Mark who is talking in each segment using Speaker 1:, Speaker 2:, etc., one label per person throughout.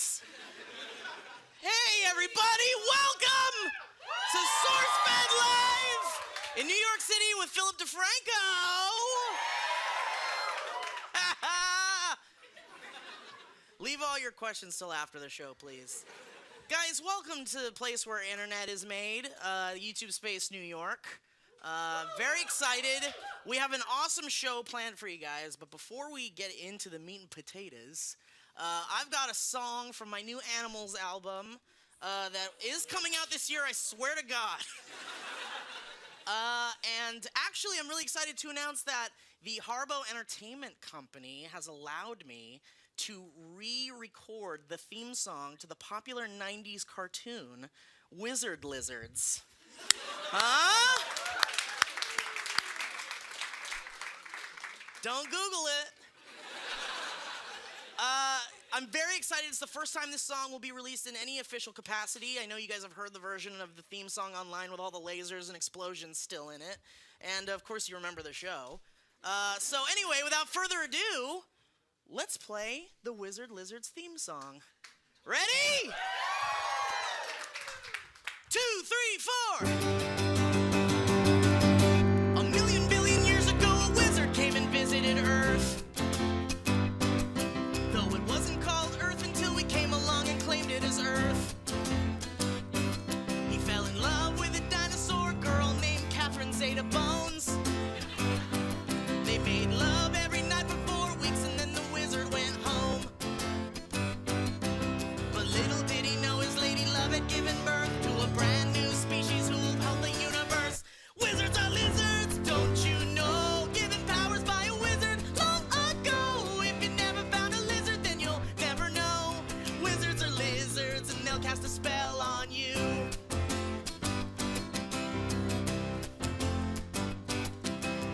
Speaker 1: is. Hey, everybody, welcome to SourceFed Live in New York City with Philip DeFranco. Leave all your questions till after the show, please. Guys, welcome to the place where internet is made, YouTubeSpace, New York. Very excited. We have an awesome show planned for you guys, but before we get into the meat and potatoes, I've got a song from my new Animals album that is coming out this year, I swear to God. And actually, I'm really excited to announce that the Harbo Entertainment Company has allowed me to re-record the theme song to the popular 90s cartoon, Wizard Lizards. Huh? Don't Google it. I'm very excited. It's the first time this song will be released in any official capacity. I know you guys have heard the version of the theme song online with all the lasers and explosions still in it. And, of course, you remember the show. So anyway, without further ado, let's play the Wizard Lizards theme song. Ready? 2, 3, 4. A million billion years ago, a wizard came and visited Earth. Though it wasn't called Earth until we came along and claimed it as Earth. He fell in love with a dinosaur girl named Catherine Zeta Bones. They made love every night for 4 weeks and then the wizard went home. But little did he know his lady love had given birth to a brand new species who'll help the universe. Wizards are lizards, don't you know? Given powers by a wizard long ago. If you never found a lizard, then you'll never know. Wizards are lizards and they'll cast a spell on you.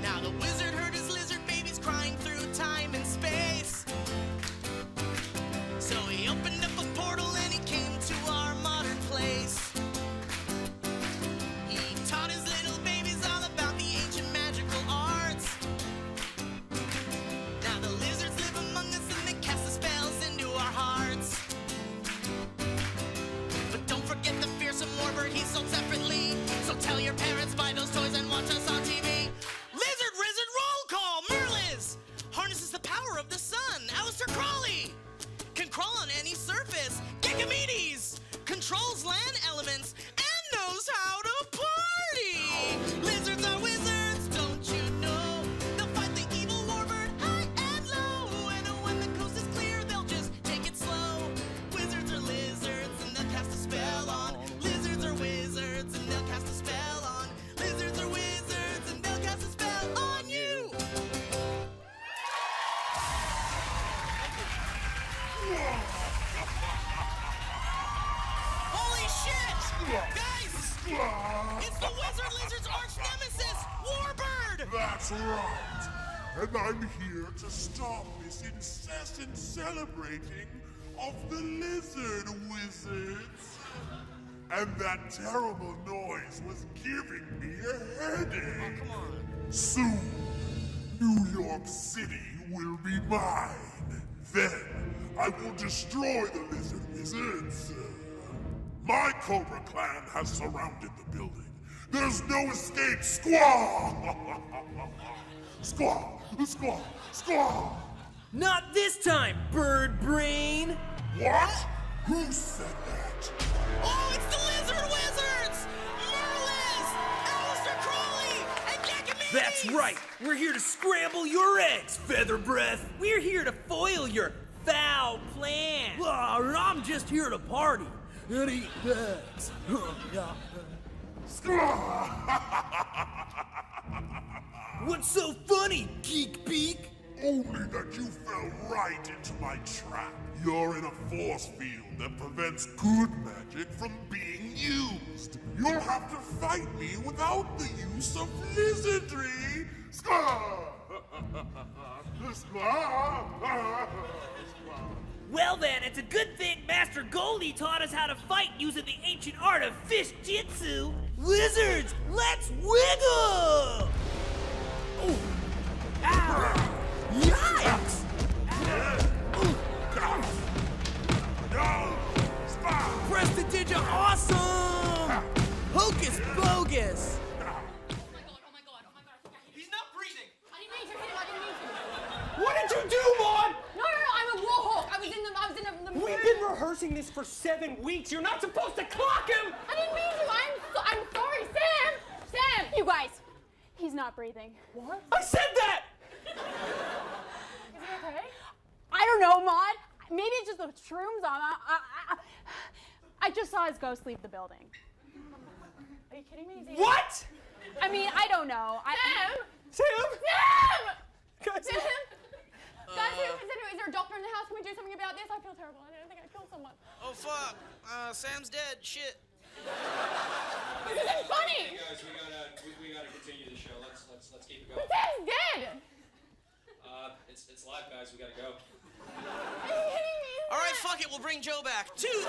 Speaker 1: Now the wizard heard his lizard babies crying through time and space. So he opened up a portal and he came to our modern place. He taught his little babies all about the ancient magical arts. Now the lizards live among us and they cast the spells into our hearts. But don't forget the fearsome warbird, he's sold separately. So tell your parents, buy those toys and watch us on TV. Lizard Wizard roll call, Merliz harnesses the power of the sun. Aleister Crowley can crawl on any surface. Gigamedes controls land elements and knows how to party. Lizards are wizards, don't you know? They'll fight the evil warbird high and low. And when the coast is clear, they'll just take it slow. Wizards are lizards and they'll cast a spell on. Lizards are wizards and they'll cast a spell on. Lizards are wizards and they'll cast a spell on you. Holy shit! Guys! It's the Wizard Lizard's arch nemesis, Warbird!
Speaker 2: That's right. And I'm here to stop this incessant celebrating of the lizard wizards. And that terrible noise was giving me a headache.
Speaker 1: Come on.
Speaker 2: Soon, New York City will be mine. Then, I will destroy the lizard wizards. My Cobra clan has surrounded the building. There's no escape. Squaw! Squaw! Squaw! Squaw!
Speaker 3: Not this time, bird brain!
Speaker 2: What? Who said that?
Speaker 1: Oh, it's the Lizard Wizards! Merliz, Aleister Crowley, and Gigamedes!
Speaker 3: That's right! We're here to scramble your eggs, Feather Breath! We're here to foil your foul plan! I'm just here to party and eat bags. What's so funny, Geek Beak?
Speaker 2: Only that you fell right into my trap. You're in a force field that prevents good magic from being used. You'll have to fight me without the use of lizardry.
Speaker 3: Well then, it's a good thing Master Goldie taught us how to fight using the ancient art of fish jitsu. Lizards, let's wiggle! Ooh. Ow! Yikes!
Speaker 2: No!
Speaker 1: bogus, bogus.
Speaker 4: He's not breathing.
Speaker 5: I didn't mean to hit him. I didn't mean to.
Speaker 4: What did you do, Maud?
Speaker 5: No, I'm a warhawk. I was in the.
Speaker 4: We've been rehearsing this for 7 weeks. You're not supposed to clock him.
Speaker 5: I didn't mean to. I'm sorry, Sam. Sam. You guys. He's not breathing.
Speaker 4: What? I said that.
Speaker 5: Is he okay? I don't know, Maud. Maybe it's just the shrooms on. I just saw his ghost leave the building. Are you kidding me?
Speaker 4: What?
Speaker 5: I mean, I don't know.
Speaker 4: Sam.
Speaker 5: Sam!
Speaker 4: Guys.
Speaker 5: Sam! Guys, is there a doctor in the house? Can we do something about this? I feel terrible. I think I killed someone.
Speaker 1: Oh, fuck. Sam's dead. Shit.
Speaker 5: This isn't funny!
Speaker 6: Hey guys, we gotta continue the show. Let's keep it going.
Speaker 5: Sam's dead!
Speaker 6: It's live, guys. We gotta go.
Speaker 5: Are you kidding me?
Speaker 1: All right, fuck it. We'll bring Joe back. 2, 3, 4.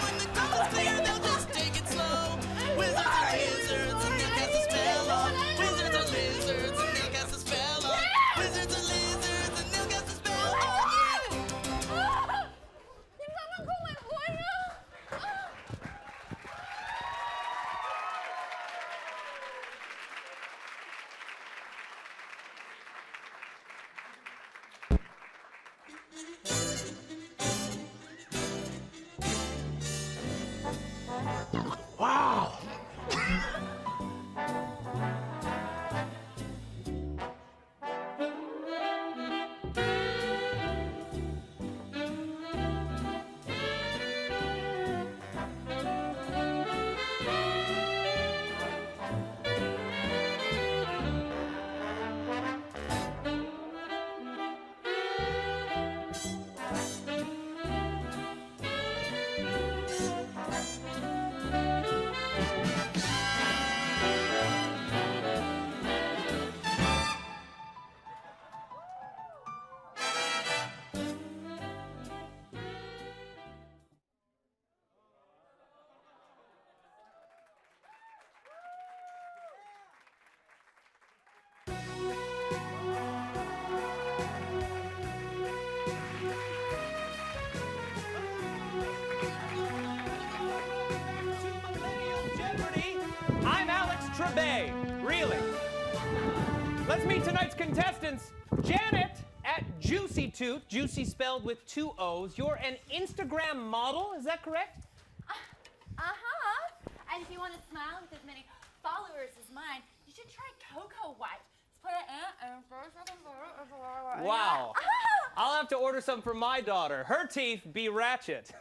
Speaker 1: When the coast's clear, they'll just take it slow. Wizards are lizards and they'll cast a spell on. Wizards are lizards and they'll cast a spell on. Wizards are lizards and they'll cast a spell on you.
Speaker 5: Can someone call my boy now?
Speaker 4: Wow. Really? Let's meet tonight's contestants. Janet at Juicy Toot, Juicy spelled with 2 O's. You're an Instagram model, is that correct?
Speaker 5: And if you want to smile with as many followers as mine, you should try Cocoa White. Just put it in and first.
Speaker 4: Wow. I'll have to order some for my daughter. Her teeth be ratchet.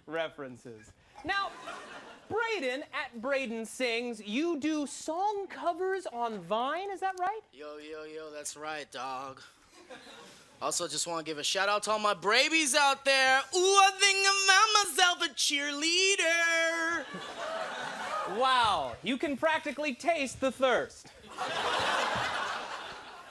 Speaker 4: References. Now, Braden at Braden Sings, you do song covers on Vine, is that right?
Speaker 1: Yo, that's right, dog. Also, just want to give a shout out to all my brabies out there. Ooh, I think I found myself a cheerleader.
Speaker 4: Wow, you can practically taste the thirst.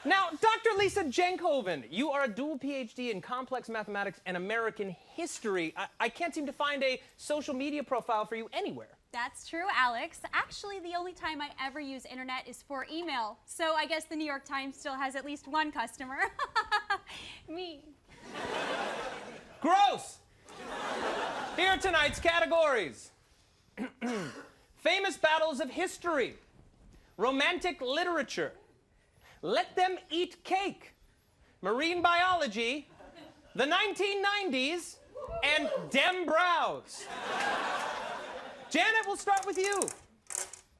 Speaker 4: Now, Dr. Lisa Jenkhoven, you are a dual PhD in complex mathematics and American history. I can't seem to find a social media profile for you anywhere.
Speaker 7: That's true, Alex. Actually, the only time I ever use internet is for email. So I guess the New York Times still has at least one customer. Me.
Speaker 4: Gross! Here are tonight's categories. Famous battles of history, romantic literature, let them eat cake, marine biology, the 1990s, and dem brows. Janet, we'll start with you.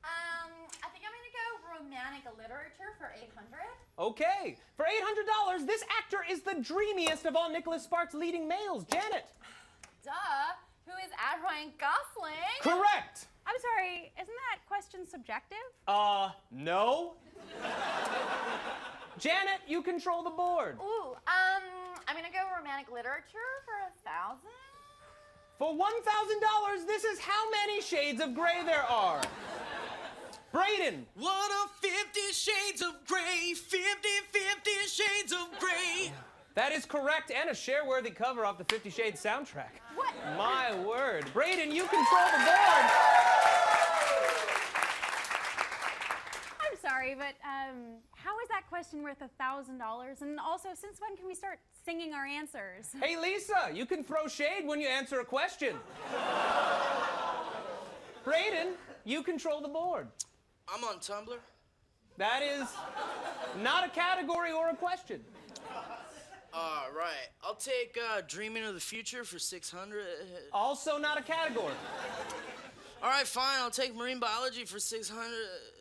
Speaker 5: I think I'm gonna go romantic literature for 800.
Speaker 4: Okay, for $800, this actor is the dreamiest of all Nicholas Sparks' leading males. Janet.
Speaker 5: Duh. Who is at Ryan Gosling?
Speaker 4: Correct.
Speaker 7: I'm sorry, isn't that question subjective?
Speaker 4: No. Janet, you control the board.
Speaker 5: Ooh, I'm gonna go romantic literature for 1,000.
Speaker 4: For $1,000, this is how many shades of gray there are. Braden.
Speaker 1: What a 50 shades of gray, 50 shades of gray.
Speaker 4: That is correct, and a share-worthy cover off the 50 Shades soundtrack.
Speaker 5: What?
Speaker 4: My word. Braden, you control the board.
Speaker 7: I'm sorry, sorry, but how is that question worth $1,000? And also, since when can we start singing our answers?
Speaker 4: Hey, Lisa, you can throw shade when you answer a question. Brayden, you control the board.
Speaker 1: I'm on Tumblr.
Speaker 4: That is not a category or a question.
Speaker 1: Right. I'll take Dreaming of the Future for 600.
Speaker 4: Also not a category.
Speaker 1: All right, fine. I'll take Marine Biology for 600.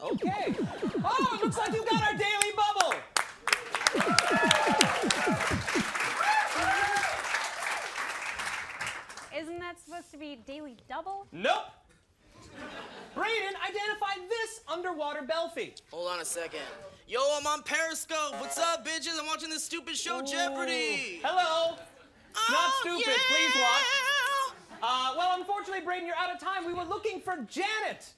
Speaker 4: Okay. Oh, it looks like you got our daily bubble.
Speaker 7: Isn't that supposed to be daily double?
Speaker 4: Nope. Brayden, identify this underwater belfie.
Speaker 1: Hold on a second. Yo, I'm on Periscope. What's up, bitches? I'm watching this stupid show, Jeopardy.
Speaker 4: Hello. Not stupid.
Speaker 1: Yeah.
Speaker 4: Please watch. Well, unfortunately, Brayden, you're out of time. We were looking for Janet.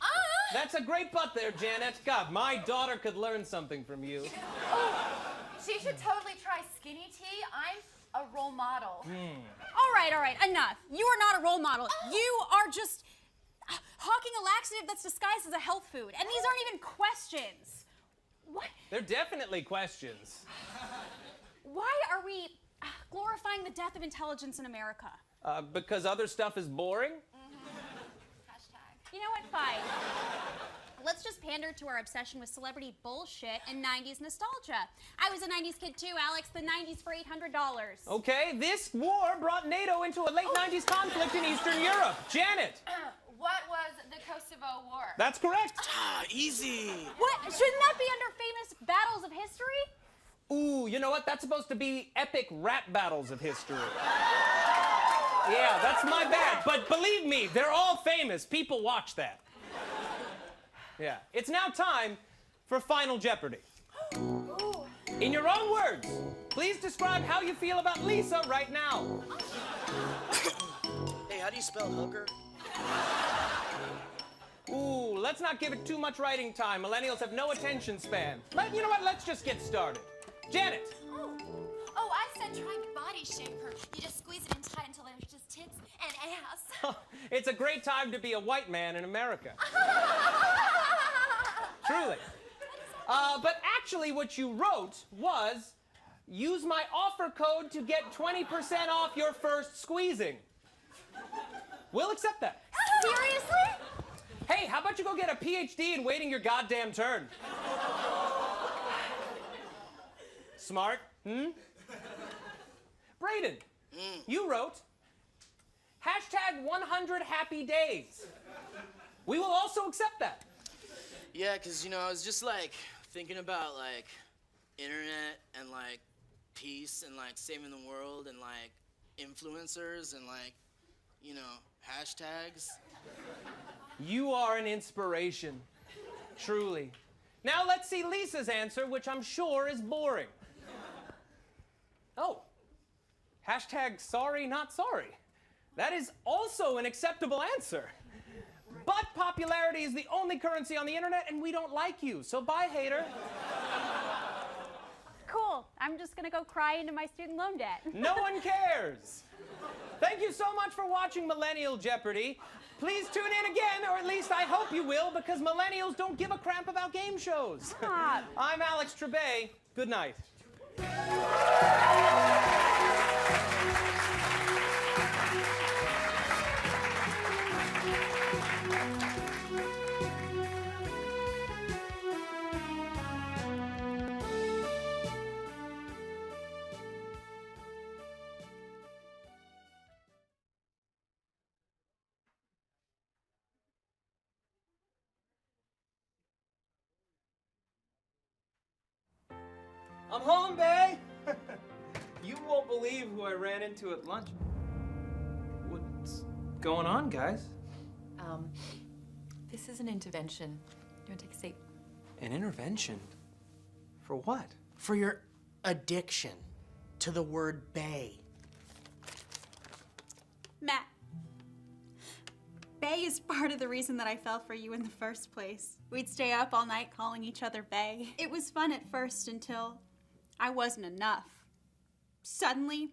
Speaker 4: That's a great butt there, Janet. God, my daughter could learn something from you.
Speaker 8: She should totally try skinny tea. I'm a role model.
Speaker 7: All right, enough. You are not a role model. You are just hawking a laxative that's disguised as a health food. And these aren't even questions. What?
Speaker 4: They're definitely questions.
Speaker 7: Why are we glorifying the death of intelligence in America?
Speaker 4: Because other stuff is boring?
Speaker 7: You know what? Fine. Let's just pander to our obsession with celebrity bullshit and 90s nostalgia. I was a 90s kid too, Alex. The 90s for $800.
Speaker 4: Okay, this war brought NATO into a late 90s conflict in Eastern Europe. Janet.
Speaker 8: What was the Kosovo War?
Speaker 4: That's correct.
Speaker 1: Easy.
Speaker 7: What? Shouldn't that be under famous battles of history?
Speaker 4: Ooh, you know what? That's supposed to be epic rap battles of history. Yeah, that's my bad. But believe me, they're all famous. People watch that. Yeah. It's now time for Final Jeopardy. In your own words, please describe how you feel about Lisa right now.
Speaker 1: Hey, how do you spell hooker?
Speaker 4: Ooh, let's not give it too much writing time. Millennials have no attention span. You know what? Let's just get started. Janet.
Speaker 8: Oh, I said try body shaper. You just squeeze it in tight until there's just tits and ass.
Speaker 4: It's a great time to be a white man in America. Truly. But actually what you wrote was, use my offer code to get 20% off your first squeezing. We'll accept that.
Speaker 7: Seriously?
Speaker 4: Hey, how about you go get a PhD in waiting your goddamn turn? Smart, Brayden, you wrote, hashtag 100 happy days. We will also accept that.
Speaker 1: Yeah, because, you know, I was just, like, thinking about, like, internet and, like, peace and, like, saving the world and, like, influencers and, like, you know, hashtags.
Speaker 4: You are an inspiration, truly. Now let's see Lisa's answer, which I'm sure is boring. Oh, hashtag sorry, not sorry. That is also an acceptable answer. But popularity is the only currency on the internet, and we don't like you, so bye, hater.
Speaker 7: Cool. I'm just gonna go cry into my student loan debt.
Speaker 4: No one cares. Thank you so much for watching Millennial Jeopardy. Please tune in again, or at least I hope you will, because millennials don't give a crap about game shows.
Speaker 7: Stop.
Speaker 4: I'm Alex Trebay. Good night.
Speaker 9: I'm home, bae! You won't believe who I ran into at lunch. What's going on, guys?
Speaker 10: This is an intervention. You want to take a seat?
Speaker 9: An intervention? For what?
Speaker 1: For your addiction to the word bae.
Speaker 7: Matt, Bae is part of the reason that I fell for you in the first place. We'd stay up all night calling each other Bae. It was fun at first until I wasn't enough. Suddenly,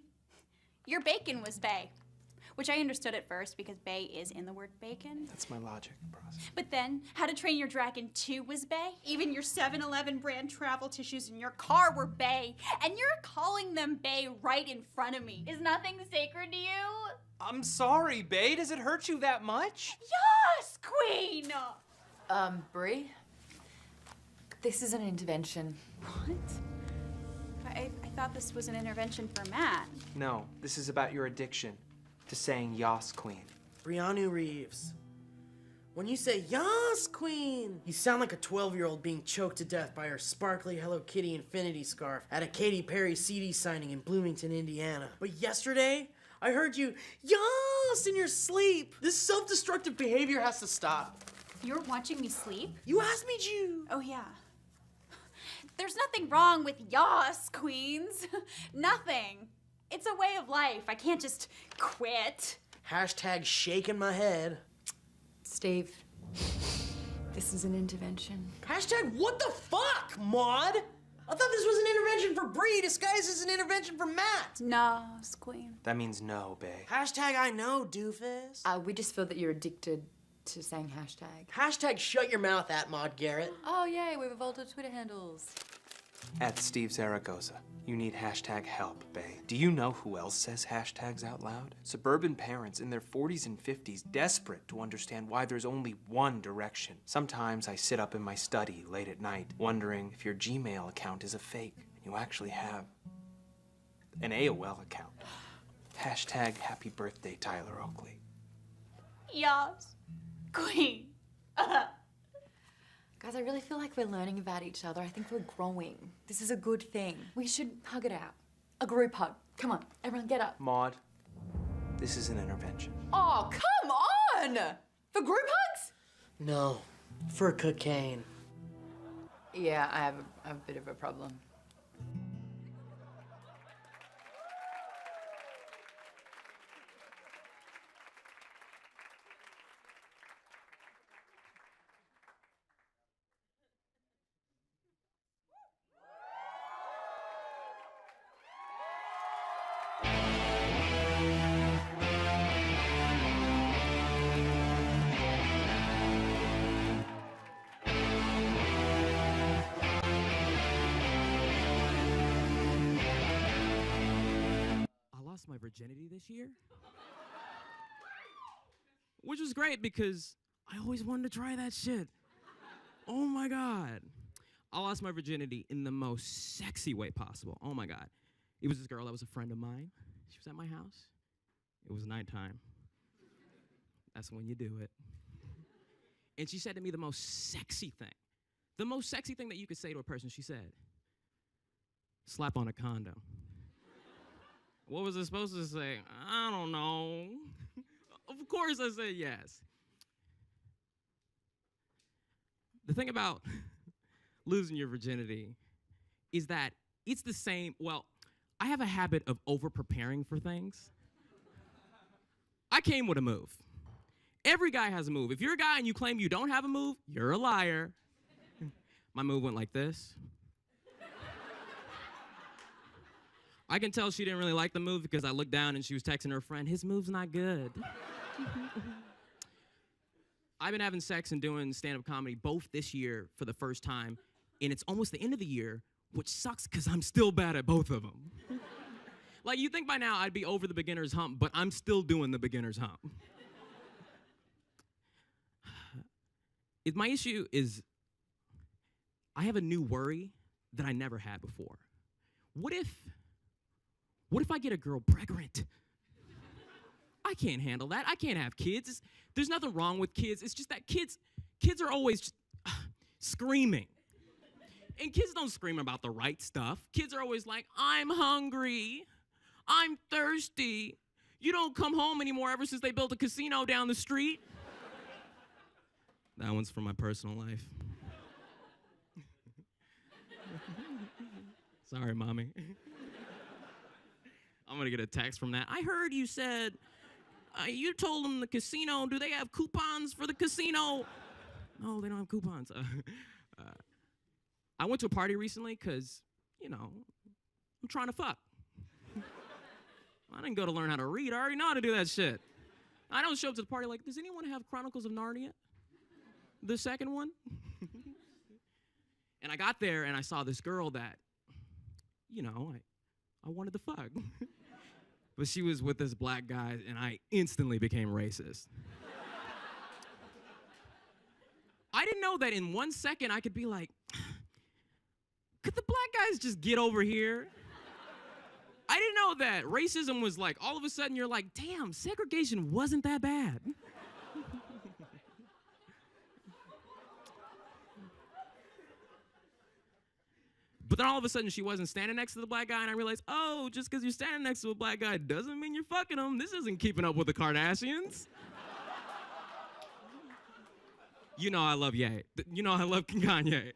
Speaker 7: your bacon was Bae. which I understood at first because bay is in the word bacon.
Speaker 9: That's my logic process.
Speaker 7: But then, How to Train Your Dragon 2 was bay. Even your 7-Eleven brand travel tissues in your car were bay. And you're calling them bay right in front of me. Is nothing sacred to you?
Speaker 9: I'm sorry, Bae. Does it hurt you that much?
Speaker 7: Yes, queen!
Speaker 10: Brie? This is an intervention.
Speaker 7: What? I thought this was an intervention for Matt.
Speaker 9: No, this is about your addiction to saying Yas Queen.
Speaker 1: Brianna Reeves. When you say Yas Queen, you sound like a 12-year-old being choked to death by her sparkly Hello Kitty infinity scarf at a Katy Perry CD signing in Bloomington, Indiana. But yesterday, I heard you Yas in your sleep. This self-destructive behavior has to stop.
Speaker 7: You're watching me sleep?
Speaker 1: You asked me to.
Speaker 7: Oh, yeah. There's nothing wrong with Yas, queens. Nothing. It's a way of life. I can't just quit.
Speaker 1: Hashtag shaking my head.
Speaker 10: Steve, this is an intervention.
Speaker 1: Hashtag what the fuck, Maud? I thought this was an intervention for Bree disguised as an intervention for Matt.
Speaker 7: Yas, queen.
Speaker 9: That means no, Bae.
Speaker 1: Hashtag I know, doofus.
Speaker 10: We just feel that you're addicted to saying hashtag.
Speaker 1: Hashtag shut your mouth at Maud Garrett.
Speaker 10: Oh, yay, we've evolved our Twitter handles.
Speaker 9: At Steve Zaragoza, you need hashtag help, Bae. Do you know who else says hashtags out loud? Suburban parents in their 40s and 50s, desperate to understand why there's only one direction. Sometimes I sit up in my study late at night, wondering if your Gmail account is a fake and you actually have an AOL account. Hashtag happy birthday, Tyler Oakley.
Speaker 7: Yas, queen.
Speaker 10: Guys, I really feel like we're learning about each other. I think we're growing. This is a good thing. We should hug it out. A group hug. Come on, everyone get up.
Speaker 9: Maud, this is an intervention.
Speaker 10: Oh, come on! For group hugs?
Speaker 1: No, for cocaine.
Speaker 10: Yeah, I have a bit of a problem.
Speaker 11: My virginity this year, which was great because I always wanted to try that shit. Oh my God. I lost my virginity in the most sexy way possible. Oh my God. It was this girl that was a friend of mine. She was at my house. It was nighttime. That's when you do it. And she said to me the most sexy thing. The most sexy thing that you could say to a person, she said, slap on a condom. What was I supposed to say? I don't know. Of course I said yes. The thing about losing your virginity is that it's the same. Well, I have a habit of over-preparing for things. I came with a move. Every guy has a move. If you're a guy and you claim you don't have a move, you're a liar. My move went like this. I can tell she didn't really like the move because I looked down and she was texting her friend, his move's not good. I've been having sex and doing stand-up comedy both this year for the first time, and it's almost the end of the year, which sucks because I'm still bad at both of them. Like, you think by now I'd be over the beginner's hump, but I'm still doing the beginner's hump. My issue is I have a new worry that I never had before. What if I get a girl pregnant? I can't handle that. I can't have kids. There's nothing wrong with kids. It's just that kids are always just, screaming. And kids don't scream about the right stuff. Kids are always like, I'm hungry. I'm thirsty. You don't come home anymore ever since they built a casino down the street. That one's from my personal life. Sorry, Mommy. I'm gonna get a text from that. I heard you said, you told them the casino, do they have coupons for the casino? No, they don't have coupons. I went to a party recently because, I'm trying to fuck. I didn't go to learn how to read. I already know how to do that shit. I don't show up to the party like, does anyone have Chronicles of Narnia? The second one? And I got there and I saw this girl that, you know, I wanted to fuck. But she was with this black guy and I instantly became racist. I didn't know that in 1 second I could be like, could the black guys just get over here? I didn't know that racism was like, all of a sudden you're like, damn, segregation wasn't that bad. But then all of a sudden she wasn't standing next to the black guy and I realized, oh, just because you're standing next to a black guy doesn't mean you're fucking him. This isn't Keeping Up with the Kardashians. You know I love Ye. You know I love Kanye.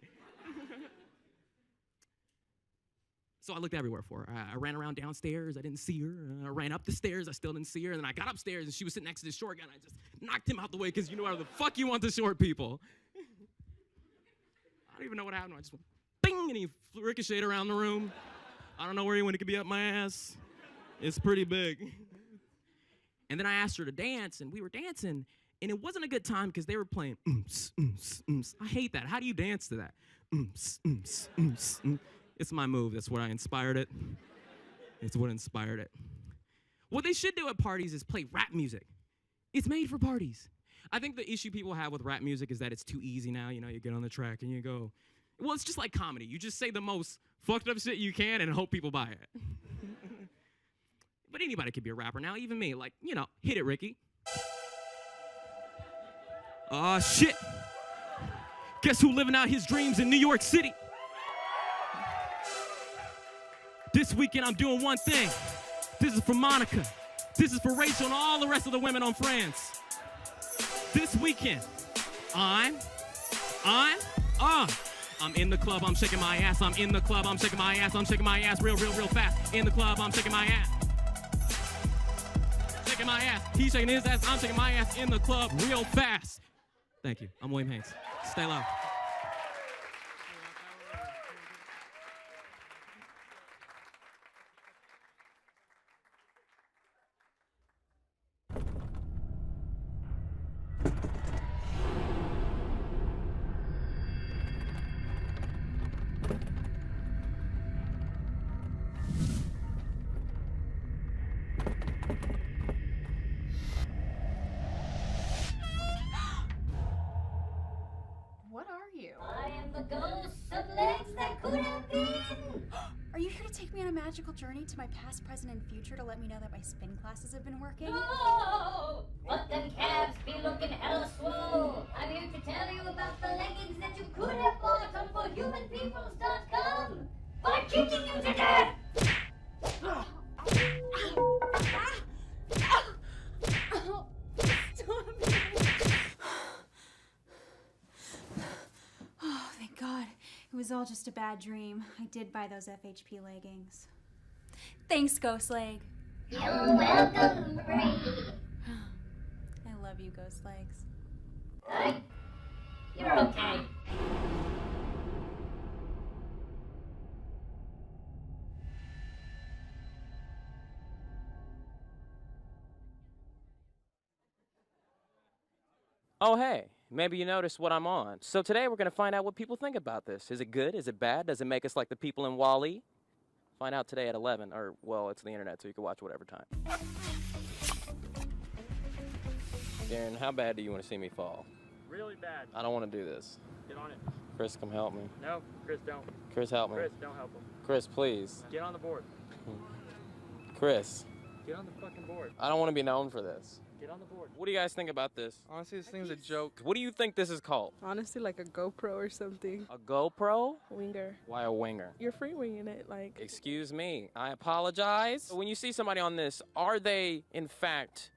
Speaker 11: So I looked everywhere for her. I ran around downstairs. I didn't see her. I ran up the stairs. I still didn't see her. And then I got upstairs, and she was sitting next to this short guy, and I just knocked him out the way because you know how the fuck you want the short people. I don't even know what happened. I just went, bing, and he ricocheted around the room. I don't know where he went. It could be up my ass. It's pretty big. And then I asked her to dance, and we were dancing, and it wasn't a good time because they were playing oomps, oomps, oomps. I hate that. How do you dance to that? Oomps, oomps, oomps, oomps. It's my move. That's what I inspired it. It's what inspired it. What they should do at parties is play rap music. It's made for parties. I think the issue people have with rap music is that it's too easy now. You know, you get on the track and you go, well, it's just like comedy. You just say the most fucked up shit you can and hope people buy it. But anybody could be a rapper now, even me. Like, you know, hit it, Ricky. Oh, shit. Guess who living out his dreams in New York City? This weekend, I'm doing one thing. This is for Monica. This is for Rachel and all the rest of the women on Friends. This weekend, I'm in the club, I'm shaking my ass. I'm in the club, I'm shaking my ass. I'm shaking my ass real fast. In the club, I'm shaking my ass. Shaking my ass. He's shaking his ass. I'm shaking my ass in the club real fast. Thank you. I'm William Haynes. Stay low.
Speaker 5: What are you?
Speaker 8: I am the ghost of legs that could have been.
Speaker 7: Are you here to take me on a magical journey to my past, present, and future to let me know that my spin classes have been working?
Speaker 8: No! But them calves be looking hella swole. I'm here to tell you about the leggings that you could have bought on forhumanpeoples.com by kicking you to death!
Speaker 7: Oh, thank God. It was all just a bad dream. I did buy those FHP leggings. Thanks, Ghost Leg.
Speaker 8: You're welcome, Bree.
Speaker 7: I love you, Ghost Legs.
Speaker 8: You're okay.
Speaker 12: Oh, hey, maybe you noticed what I'm on. So today we're gonna find out what people think about this. Is it good? Is it bad? Does it make us like the people in Wall-E? Find out today at 11, or, well, it's the internet, so you can watch whatever time. Darren, how bad do you want to see me fall?
Speaker 13: Really bad.
Speaker 12: I don't want to do this.
Speaker 13: Get on it.
Speaker 12: Chris, come help me.
Speaker 13: No, Chris, don't.
Speaker 12: Chris, help me.
Speaker 13: Chris, don't help him.
Speaker 12: Chris, please.
Speaker 13: Get on the board.
Speaker 12: Chris.
Speaker 13: Get on the fucking board.
Speaker 12: I don't want to be known for this.
Speaker 13: Get on the board.
Speaker 12: What do you guys think about this?
Speaker 14: Honestly, this thing's a joke.
Speaker 12: What do you think this is called?
Speaker 14: Honestly, like a GoPro or something.
Speaker 12: A GoPro?
Speaker 14: Winger.
Speaker 12: Why a winger?
Speaker 14: You're free winging it, like.
Speaker 12: Excuse me, I apologize. When you see somebody on this, are they, in fact,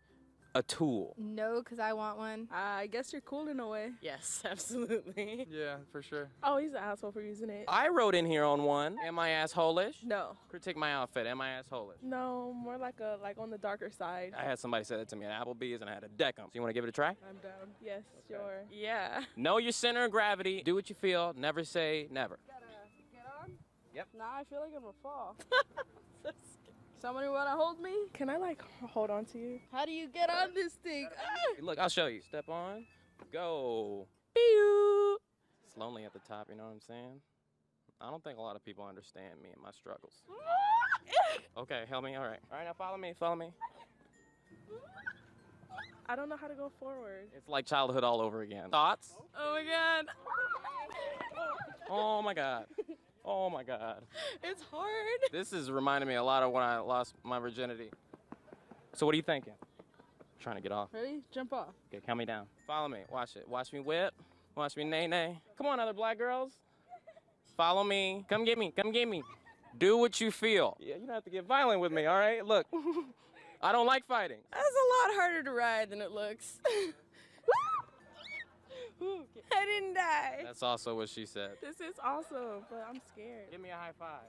Speaker 12: a tool?
Speaker 15: No, because I want one.
Speaker 14: I guess you're cool in a way.
Speaker 15: Yes, absolutely.
Speaker 14: Yeah, for sure.
Speaker 15: Oh, he's an asshole for using it.
Speaker 12: I wrote in here on one. Am I asshole-ish?
Speaker 15: No.
Speaker 12: Critique my outfit. Am I asshole-ish?
Speaker 15: No, more like on the darker side.
Speaker 12: I had somebody say that to me at Applebee's and I had to deck them. So you want to give it a try?
Speaker 15: I'm down. Yes, sure. Yeah.
Speaker 12: Know your center of gravity. Do what you feel. Never say never.
Speaker 15: Gotta get on?
Speaker 12: Yep.
Speaker 15: Nah, I feel like I'm gonna fall. Somebody wanna hold me? Can I like hold on to you? How do you get on this thing?
Speaker 12: Look, I'll show you. Step on, go.
Speaker 15: Pew!
Speaker 12: It's lonely at the top, you know what I'm saying? I don't think a lot of people understand me and my struggles. Okay, help me. All right, now follow me.
Speaker 15: I don't know how to go forward.
Speaker 12: It's like childhood all over again. Thoughts?
Speaker 15: Oh my god.
Speaker 12: Oh my God. Oh my God.
Speaker 15: It's hard.
Speaker 12: This is reminding me a lot of when I lost my virginity. So what are you thinking? Trying to get off.
Speaker 15: Ready? Jump off.
Speaker 12: Okay, count me down. Follow me. Watch it. Watch me whip. Watch me nay-nay. Come on, other black girls. Follow me. Come get me. Do what you feel. Yeah, you don't have to get violent with me, all right? Look, I don't like fighting.
Speaker 15: That's a lot harder to ride than it looks. I didn't die.
Speaker 12: That's also what she said.
Speaker 15: This is awesome, but I'm scared.
Speaker 12: Give me a high five.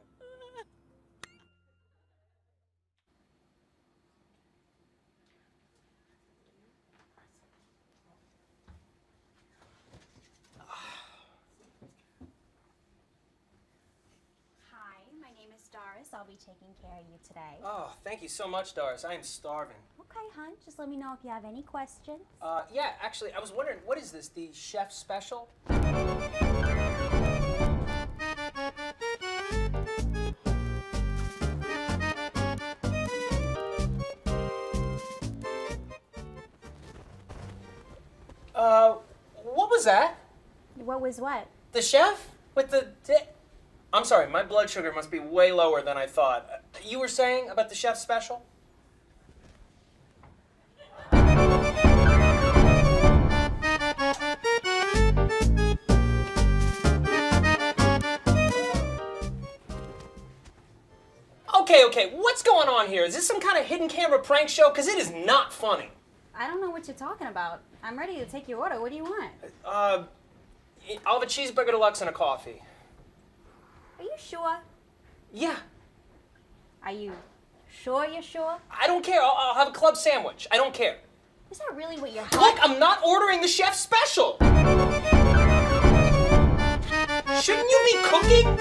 Speaker 7: Hi, my name is Doris. I'll be taking care of you today.
Speaker 9: Oh, thank you so much, Doris. I am starving.
Speaker 7: Okay, hon. Just let me know if you have any questions.
Speaker 9: Yeah, actually, I was wondering, what is this, the chef special? What was that?
Speaker 7: What was what?
Speaker 9: The chef? With the... I'm sorry, my blood sugar must be way lower than I thought. You were saying about the chef special? Okay, what's going on here? Is this some kind of hidden camera prank show? Because it is not funny.
Speaker 7: I don't know what you're talking about. I'm ready to take your order. What do you want?
Speaker 9: I'll have a cheeseburger deluxe and a coffee.
Speaker 7: Are you sure?
Speaker 9: Yeah.
Speaker 7: Are you sure you're sure?
Speaker 9: I don't care. I'll have a club sandwich. I don't care.
Speaker 7: Is that really what you're...
Speaker 9: Look, I'm not ordering the chef special. Shouldn't you be cooking?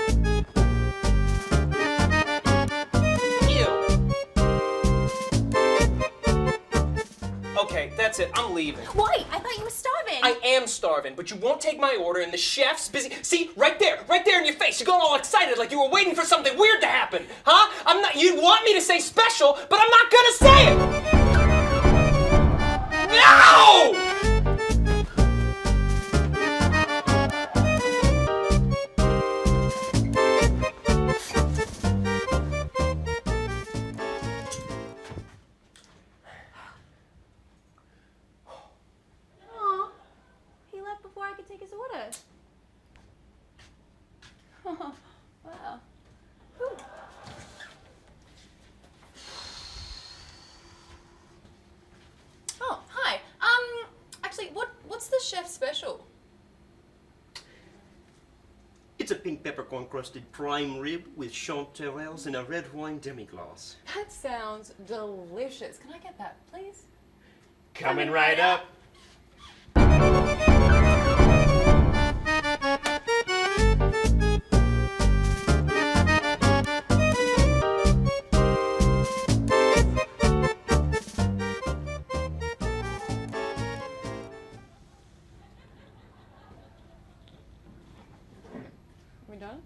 Speaker 9: Okay, that's it. I'm leaving.
Speaker 7: Why? I thought you were starving.
Speaker 9: I am starving, but you won't take my order and the chef's busy. See, right there in your face. You're going all excited like you were waiting for something weird to happen. Huh? I'm not, you want me to say special, but I'm not gonna say it. No!
Speaker 10: Oh, wow. Whew. Oh, hi. Actually, what's the chef special?
Speaker 16: It's a pink peppercorn crusted prime rib with chanterelles and a red wine demi-glace.
Speaker 10: That sounds delicious. Can I get that, please?
Speaker 16: Coming right up.
Speaker 10: We done?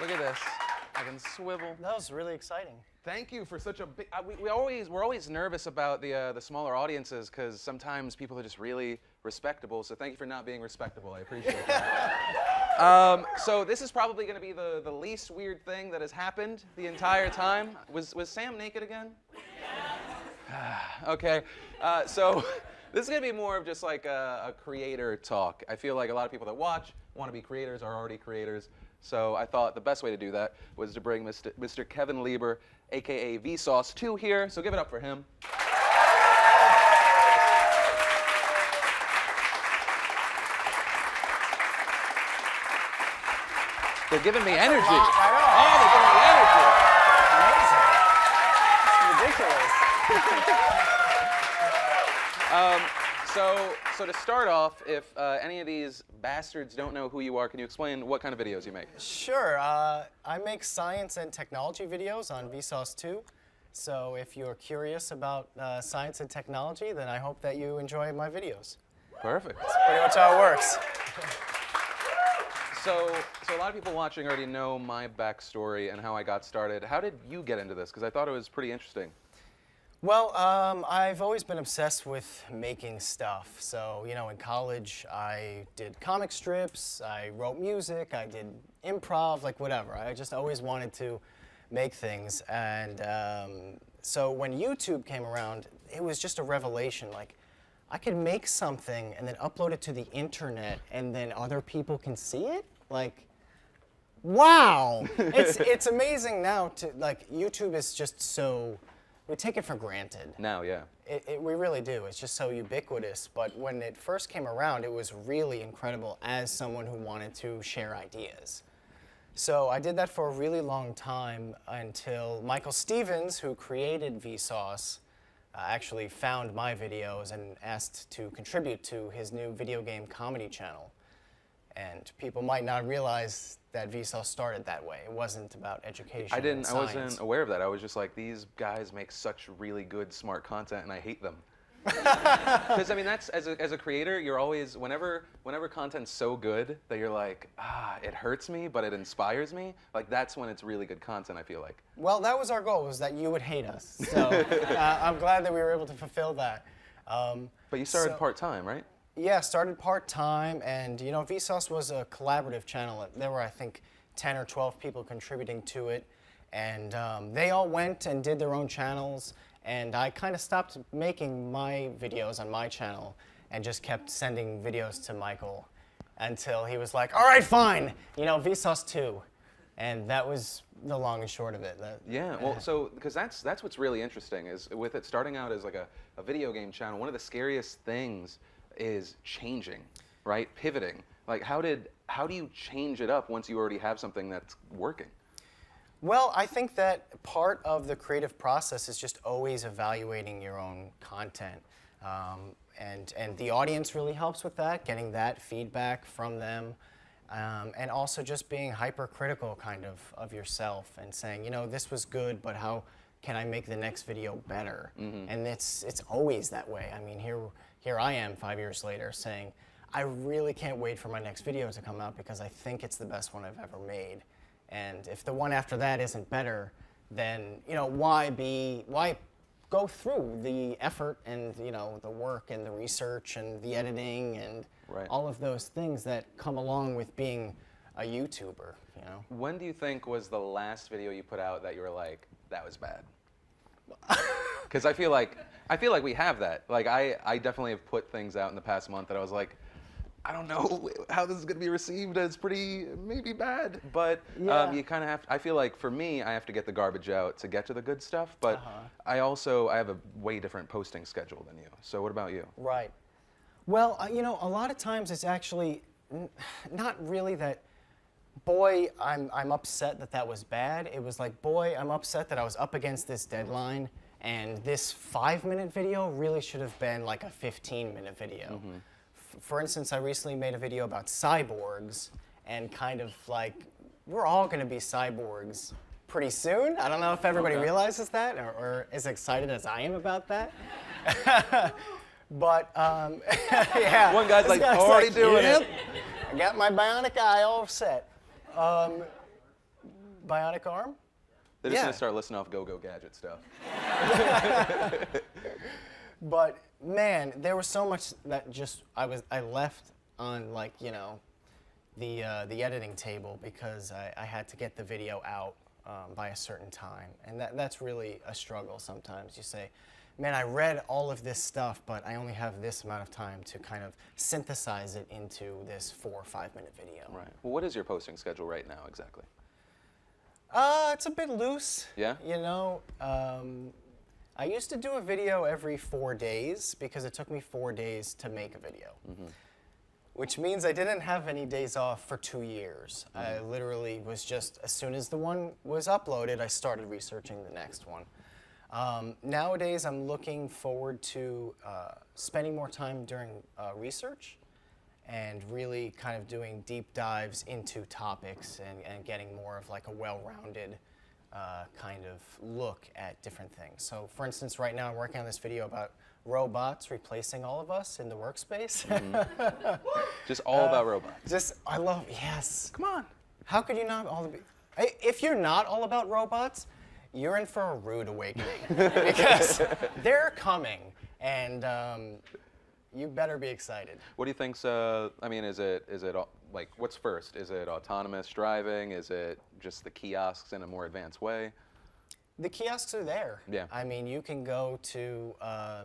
Speaker 17: Look at this. I can swivel.
Speaker 18: That was really exciting.
Speaker 17: Thank you for such a big. We're always nervous about the smaller audiences because sometimes people are just really respectable. So thank you for not being respectable. I appreciate that. So this is probably going to be the least weird thing that has happened the entire time. Was Sam naked again? Okay. So This is gonna be more of just like a creator talk. I feel like a lot of people that watch want to be creators, are already creators. So I thought the best way to do that was to bring Mr. Kevin Lieber, aka Vsauce 2 here. So give it up for him. They're giving me energy. Oh, they're giving me energy. So to start off, if any of these bastards don't know who you are, can you explain what kind of videos you make?
Speaker 18: Sure. I make science and technology videos on Vsauce 2. So if you're curious about science and technology, then I hope that you enjoy my videos.
Speaker 17: Perfect.
Speaker 18: That's pretty much how it works.
Speaker 17: So a lot of people watching already know my backstory and how I got started. How did you get into this? Because I thought it was pretty interesting.
Speaker 18: Well, I've always been obsessed with making stuff. So, you know, in college, I did comic strips, I wrote music, I did improv, like whatever. I just always wanted to make things. And so when YouTube came around, it was just a revelation. Like, I could make something and then upload it to the internet and then other people can see it? Like, wow! It's amazing now to, like, YouTube is just so, we take it for granted.
Speaker 17: Now, yeah.
Speaker 18: We really do. It's just so ubiquitous. But when it first came around, it was really incredible as someone who wanted to share ideas. So I did that for a really long time until Michael Stevens, who created Vsauce, actually found my videos and asked to contribute to his new video game comedy channel. And people might not realize that Vsauce started that way. It wasn't about education and science.
Speaker 17: I wasn't aware of that. I was just like, these guys make such really good, smart content, and I hate them. Because I mean, that's as a creator, you're always whenever content's so good that you're like, it hurts me, but it inspires me. Like that's when it's really good content. I feel like.
Speaker 18: Well, that was our goal, was that you would hate us. So I'm glad that we were able to fulfill that.
Speaker 17: But you started part-time, right?
Speaker 18: Yeah, started part-time, and you know, Vsauce was a collaborative channel. There were, I think, 10 or 12 people contributing to it, and they all went and did their own channels, and I kind of stopped making my videos on my channel and just kept sending videos to Michael until he was like, all right, fine, you know, Vsauce 2. And that was the long and short of it.
Speaker 17: Yeah, well, so, because that's what's really interesting, is with it starting out as like a video game channel, one of the scariest things is changing, right? Pivoting. Like, how do you change it up once you already have something that's working?
Speaker 18: Well, I think that part of the creative process is just always evaluating your own content. And the audience really helps with that, getting that feedback from them. And also just being hypercritical kind of yourself and saying, you know, this was good, but how can I make the next video better?
Speaker 17: Mm-hmm.
Speaker 18: And it's always that way. I mean, here I am 5 years later saying, I really can't wait for my next video to come out because I think it's the best one I've ever made. And if the one after that isn't better, then, you know, why go through the effort and, you know, the work and the research and the editing and all of those things that come along with being a YouTuber, you know?
Speaker 17: When do you think was the last video you put out that you were like, that was bad? Because I feel like we have that. Like I definitely have put things out in the past month that I was like, I don't know how this is going to be received. It's pretty maybe bad, but you kind of have to, I feel like for me, I have to get the garbage out to get to the good stuff. But I have a way different posting schedule than you. So what about you?
Speaker 18: Right. Well, you know, a lot of times it's actually not really that. Boy, I'm upset that that was bad. It was like, boy, I'm upset that I was up against this deadline, and this 5-minute video really should have been like a 15-minute video. Mm-hmm. For instance, I recently made a video about cyborgs, and kind of like, we're all going to be cyborgs pretty soon. I don't know if everybody realizes that or is excited as I am about that. But, yeah.
Speaker 17: One guy's like, already doing it.
Speaker 18: I got my bionic eye all set. Bionic arm?
Speaker 17: They're just gonna start listing off Go-Go Gadget stuff.
Speaker 18: But man, there was so much that just I left on, like, you know, the editing table because I had to get the video out by a certain time, and that's really a struggle sometimes. You say, man, I read all of this stuff, but I only have this amount of time to kind of synthesize it into this 4 or 5 minute video.
Speaker 17: Right. Well, what is your posting schedule right now exactly?
Speaker 18: It's a bit loose.
Speaker 17: Yeah?
Speaker 18: You know, I used to do a video every 4 days because it took me 4 days to make a video. Which means I didn't have any days off for 2 years. I literally was just, as soon as the one was uploaded, I started researching the next one. Nowadays, I'm looking forward to spending more time during research and really kind of doing deep dives into topics and getting more of like a well-rounded kind of look at different things. So for instance, right now I'm working on this video about robots replacing all of us in the workspace.
Speaker 17: Just all about robots.
Speaker 18: Yes. Come on. How could you not all be, if you're not all about robots, you're in for a rude awakening because they're coming and you better be excited.
Speaker 17: What do you think's, I mean, is it like, what's first? Is it autonomous driving? Is it just the kiosks in a more advanced way?
Speaker 18: The kiosks are there.
Speaker 17: Yeah.
Speaker 18: I mean, you can go to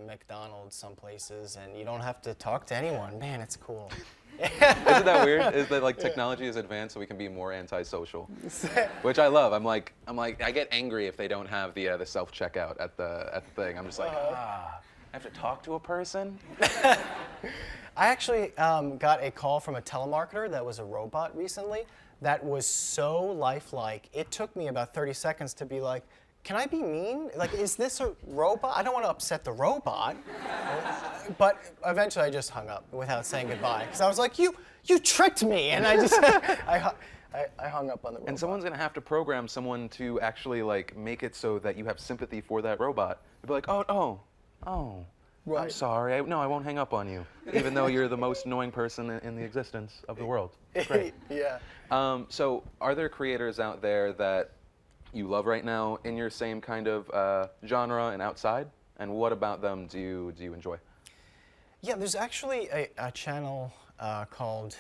Speaker 18: McDonald's some places and you don't have to talk to anyone. Man, it's cool.
Speaker 17: Isn't that weird? Is that like technology is advanced so we can be more antisocial? Which I love. I'm like, I get angry if they don't have the self-checkout at the thing. I'm just like, I have to talk to a person?
Speaker 18: I actually got a call from a telemarketer that was a robot recently that was so lifelike. It took me about 30 seconds to be like, can I be mean? Like, is this a robot? I don't want to upset the robot. But eventually I just hung up without saying goodbye. Because I was like, you tricked me. And I just, I hung up on the robot.
Speaker 17: And someone's gonna have to program someone to actually like make it so that you have sympathy for that robot. You'd be like, oh,
Speaker 18: Right.
Speaker 17: I'm sorry. No, I won't hang up on you. Even though you're the most annoying person in the existence of the world. Great.
Speaker 18: Yeah.
Speaker 17: So are there creators out there that you love right now in your same kind of genre and outside? And what about them do you enjoy?
Speaker 18: Yeah, there's actually a channel called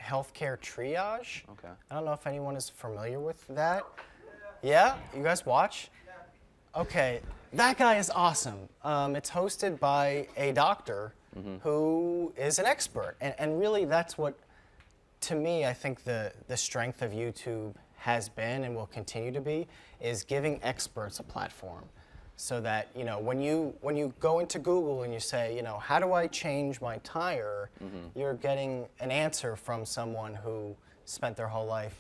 Speaker 18: Healthcare Triage.
Speaker 17: Okay.
Speaker 18: I don't know if anyone is familiar with that. Yeah? You guys watch? Okay, that guy is awesome. It's hosted by a doctor who is an expert. And really that's what, to me, I think the strength of YouTube has been and will continue to be, is giving experts a platform. So that, you know, when you go into Google and you say, you know, how do I change my tire, you're getting an answer from someone who spent their whole life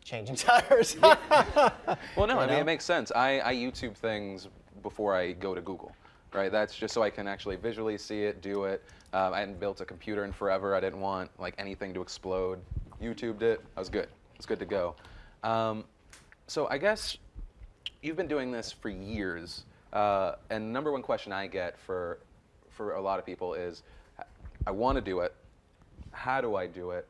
Speaker 18: changing tires.
Speaker 17: Well, no, I mean, it makes sense. I YouTube things before I go to Google, right? That's just so I can actually visually see it, do it. I hadn't built a computer in forever. I didn't want like anything to explode. YouTubed it. I was good. It was good to go. So I guess you've been doing this for years. And the number one question I get for a lot of people is, I want to do it. How do I do it?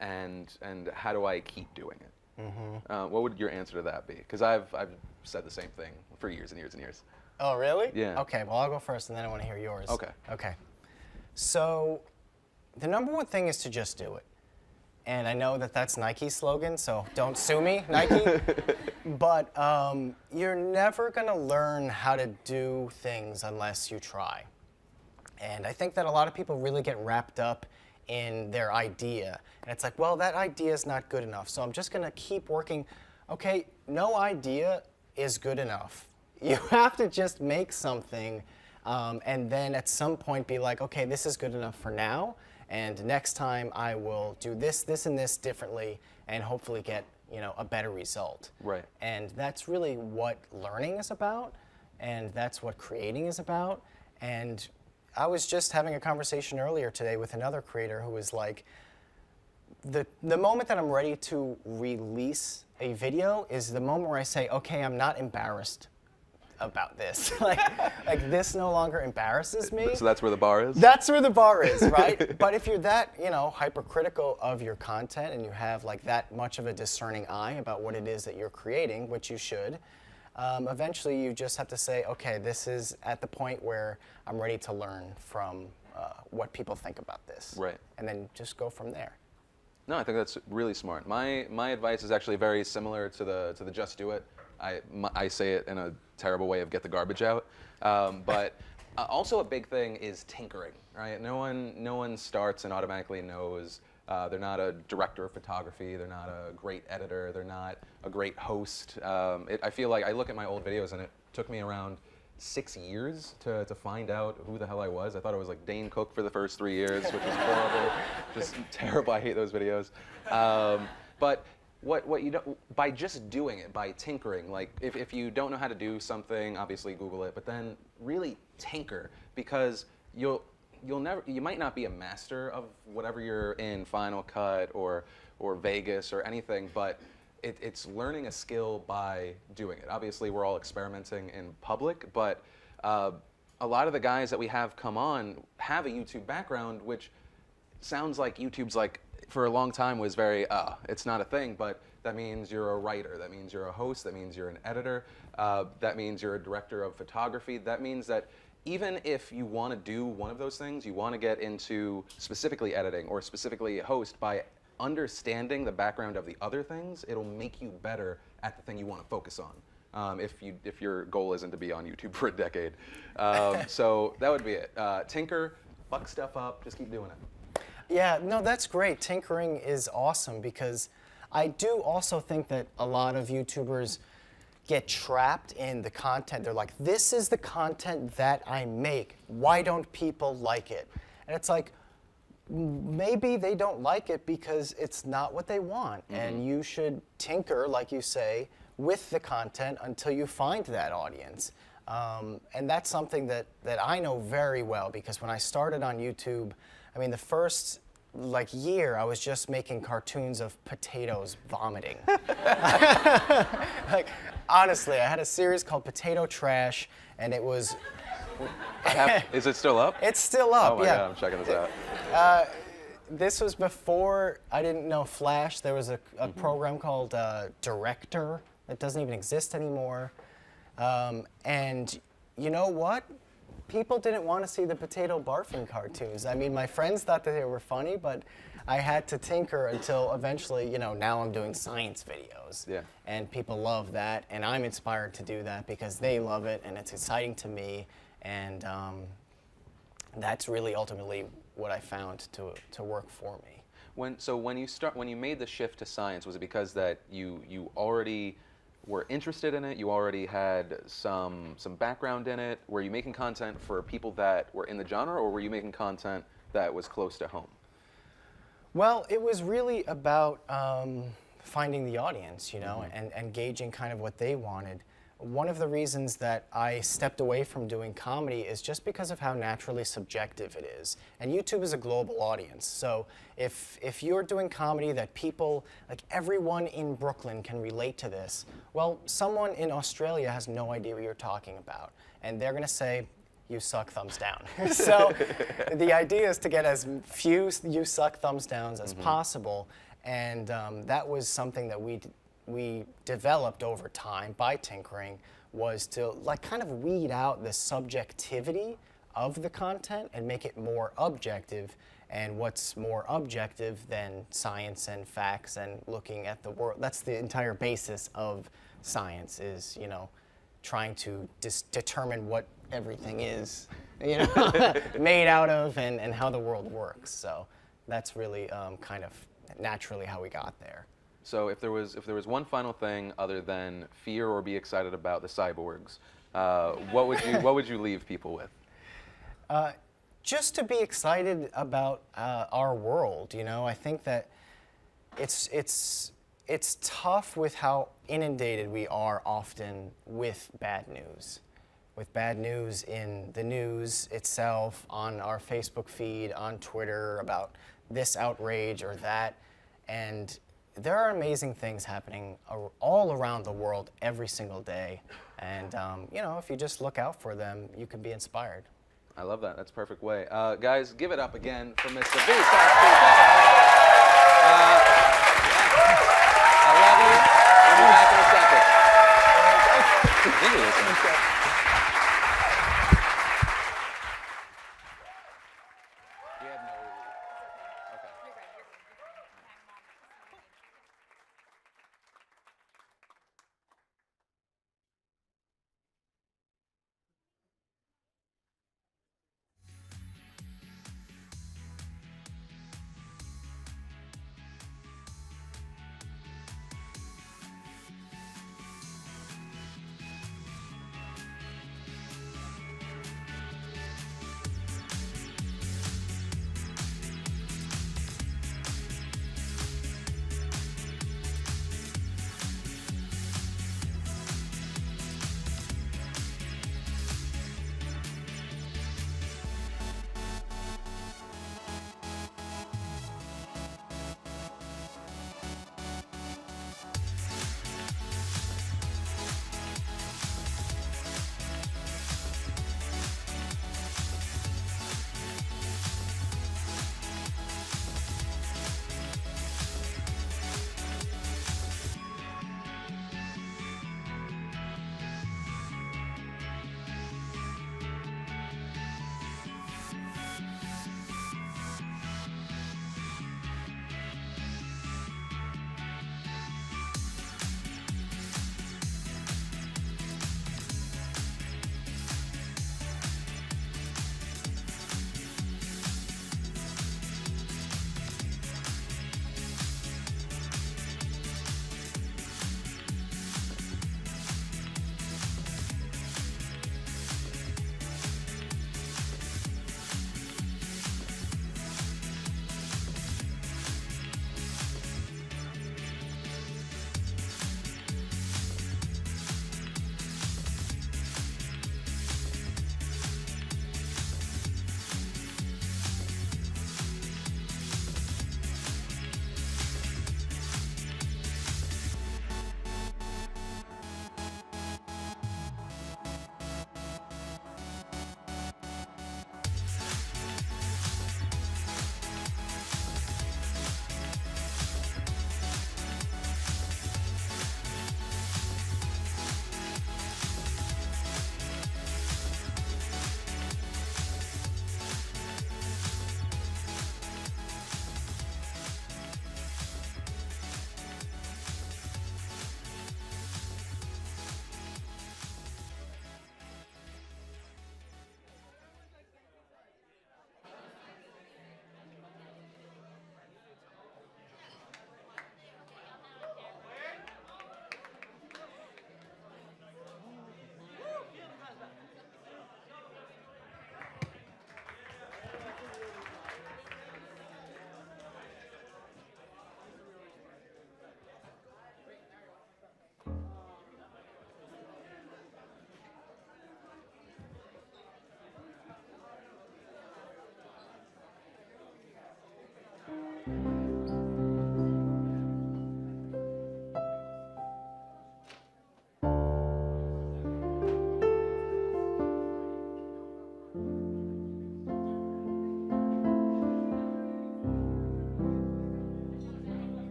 Speaker 17: And how do I keep doing it? What would your answer to that be? Because I've said the same thing for years and years and years.
Speaker 18: Oh, really?
Speaker 17: Yeah.
Speaker 18: Okay, well, I'll go first and then I want to hear yours.
Speaker 17: Okay.
Speaker 18: Okay. So the number one thing is to just do it. And I know that that's Nike's slogan, so don't sue me, Nike. But you're never going to learn how to do things unless you try. And I think that a lot of people really get wrapped up in their idea. And it's like, well, that idea is not good enough, so I'm just going to keep working. Okay, no idea is good enough. You have to just make something and then at some point be like, okay, this is good enough for now. And next time I will do this, this, and this differently, and hopefully get, you know, a better result.
Speaker 17: Right.
Speaker 18: And that's really what learning is about, and that's what creating is about. And I was just having a conversation earlier today with another creator who was like, the moment that I'm ready to release a video is the moment where I say, okay, I'm not embarrassed about this. like this no longer embarrasses me.
Speaker 17: So that's where the bar is?
Speaker 18: That's where the bar is, right? But if you're that, you know, hypercritical of your content and you have like that much of a discerning eye about what it is that you're creating, which you should, eventually you just have to say, okay, this is at the point where I'm ready to learn from what people think about this.
Speaker 17: Right.
Speaker 18: And then just go from there.
Speaker 17: No, I think that's really smart. My advice is actually very similar to the just do it I say it in a terrible way of get the garbage out. But also a big thing is tinkering, right? No one starts and automatically knows. They're not a director of photography. They're not a great editor. They're not a great host. I feel like I look at my old videos and it took me around 6 years to find out who the hell I was. I thought I was like Dane Cook for the first 3 years, which was horrible, just terrible. I hate those videos. But what you don't, by just doing it, by tinkering, like if you don't know how to do something, obviously Google it, but then really tinker, because you might not be a master of whatever you're in, Final Cut or Vegas or anything, but it's learning a skill by doing it. Obviously, we're all experimenting in public, but a lot of the guys that we have come on have a YouTube background, which sounds like YouTube's like, for a long time was very, it's not a thing, but that means you're a writer, that means you're a host, that means you're an editor, that means you're a director of photography, that means that even if you want to do one of those things, you want to get into specifically editing or specifically host, by understanding the background of the other things, it'll make you better at the thing you want to focus on. If your goal isn't to be on YouTube for a decade. So that would be it. Tinker, fuck stuff up, just keep doing it.
Speaker 18: Yeah, no, that's great. Tinkering is awesome, because I do also think that a lot of YouTubers get trapped in the content. They're like, this is the content that I make. Why don't people like it? And it's like, maybe they don't like it because it's not what they want. And you should tinker, like you say, with the content until you find that audience. And that's something that I know very well, because when I started on YouTube, I mean, the first year, I was just making cartoons of potatoes vomiting. Like, honestly, I had a series called Potato Trash, and it was...
Speaker 17: Is it still up?
Speaker 18: It's still up,
Speaker 17: oh my
Speaker 18: yeah.
Speaker 17: God, I'm checking this out.
Speaker 18: This was before I didn't know Flash. There was a program called Director that doesn't even exist anymore. And you know what? People didn't want to see the potato barfing cartoons. I mean, my friends thought that they were funny, but I had to tinker until eventually, now I'm doing science videos.
Speaker 17: Yeah.
Speaker 18: And people love that, and I'm inspired to do that because they love it, and it's exciting to me. And that's really ultimately what I found to work for me.
Speaker 17: When you made the shift to science, was it because that you already were interested in it? You already had some background in it? Were you making content for people that were in the genre, or were you making content that was close to home?
Speaker 18: Well, it was really about finding the audience, and gauging kind of what they wanted. One of the reasons that I stepped away from doing comedy is just because of how naturally subjective it is. And YouTube is a global audience. So if you're doing comedy that people, like everyone in Brooklyn can relate to this, well, someone in Australia has no idea what you're talking about. And they're going to say, you suck, thumbs down. So the idea is to get as few you suck, thumbs downs as possible. And that was something that we developed over time by tinkering, was to kind of weed out the subjectivity of the content and make it more objective. And what's more objective than science and facts and looking at the world? That's the entire basis of science, is trying to determine what everything is made out of, and how the world works. So that's really kind of naturally how we got there.
Speaker 17: So if there was one final thing other than fear or be excited about the cyborgs, what would you leave people with?
Speaker 18: Just to be excited about our world. I think that it's tough with how inundated we are often with bad news. With bad news in the news itself, on our Facebook feed, on Twitter, about this outrage or that. And there are amazing things happening all around the world every single day. And, if you just look out for them, you can be inspired.
Speaker 17: I love that. That's a perfect way. Guys, give it up again for Mr. V. I love you. We'll be back in a second. Thank you.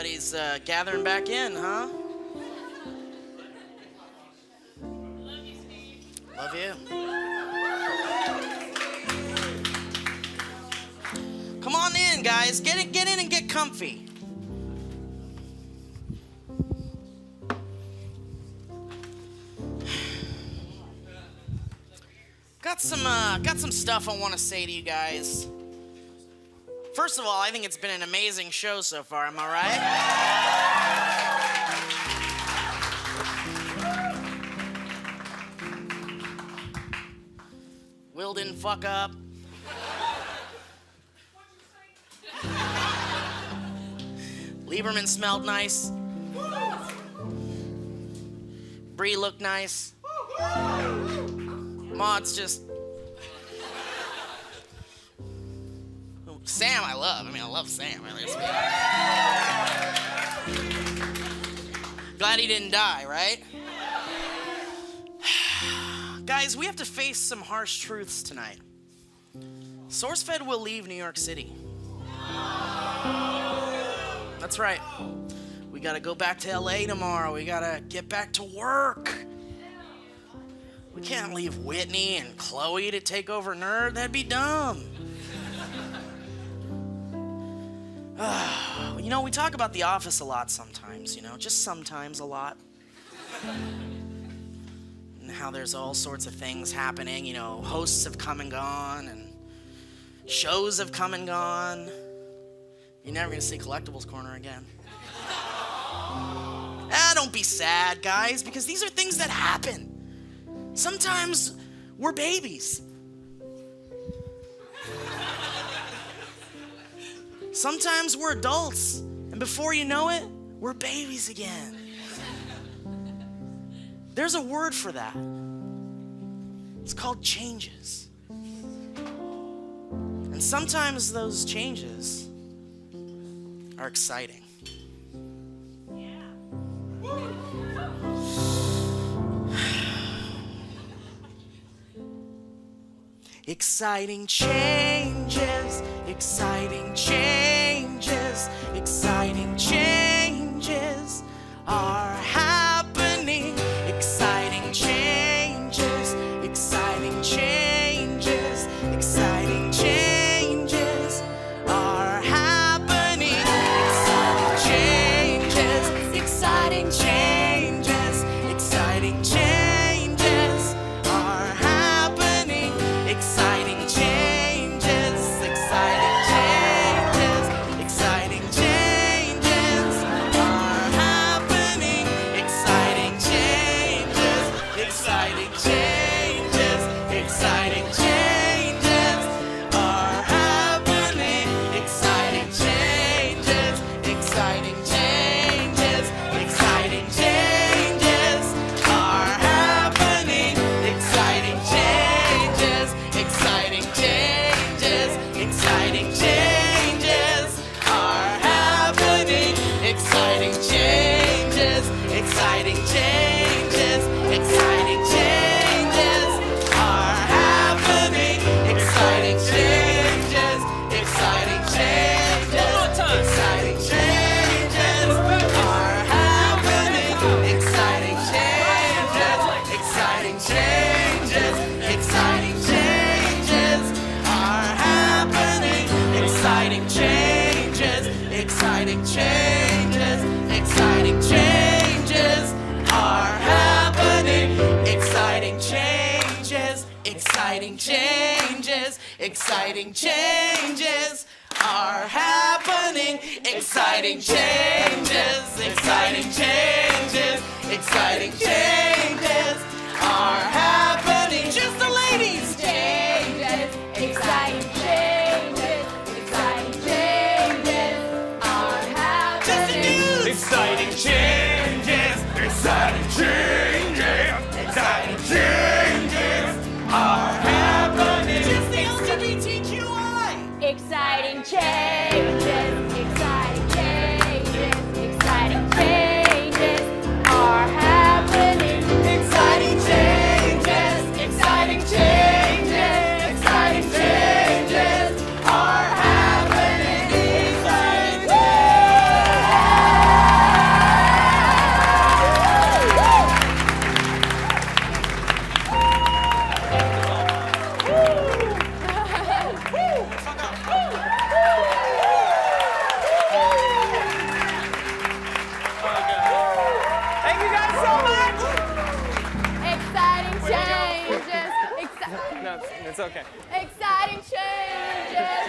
Speaker 1: everybody's gathering back in, huh? Love you. Come on in, guys. Get in and get comfy. Got some stuff I want to say to you guys. First of all, I think it's been an amazing show so far. Am I right? Will didn't fuck up. Lieberman smelled nice. Bree looked nice. Maud's just... Sam I love. I love Sam. Glad he didn't die, right? Guys, we have to face some harsh truths tonight. SourceFed will leave New York City. That's right. We gotta go back to LA tomorrow. We gotta get back to work. We can't leave Whitney and Chloe to take over Nerd. That'd be dumb. You know, we talk about The Office a lot sometimes, you know, just sometimes a lot. And how there's all sorts of things happening, you know, hosts have come and gone, and shows have come and gone. You're never gonna see Collectibles Corner again. Don't be sad, guys, because these are things that happen. Sometimes we're babies. Sometimes we're adults, and before you know it, we're babies again. There's a word for that. It's called changes. And sometimes those changes are exciting. Exciting changes, exciting changes, exciting changes are happening. Exciting changes, exciting changes, exciting changes are happening. Exciting changes, exciting changes, exciting changes are happening. Exciting changes, exciting changes, exciting changes are happening. Exciting changes, exciting changes, exciting changes are happening. Exciting changes, exciting changes, exciting changes are happening. Exciting changes, exciting changes, exciting changes are happening. Exciting changes, exciting changes, exciting changes are happening. Exciting changes, exciting changes, exciting changes are happening. Exciting changes, exciting changes, exciting changes are happening. Exciting changes, exciting changes, exciting changes are happening. Exciting changes, exciting changes, exciting changes are happening. Exciting changes, exciting changes, exciting changes are happening. Just the ladies.
Speaker 5: Changes, exciting changes, exciting changes are happening.
Speaker 1: Just the dudes.
Speaker 2: Exciting changes, exciting changes, exciting changes are happening.
Speaker 1: Just the LGBTQI.
Speaker 5: Exciting changes, exciting changes, exciting changes are happening.
Speaker 1: Exciting
Speaker 4: It's okay.
Speaker 5: Exciting changes.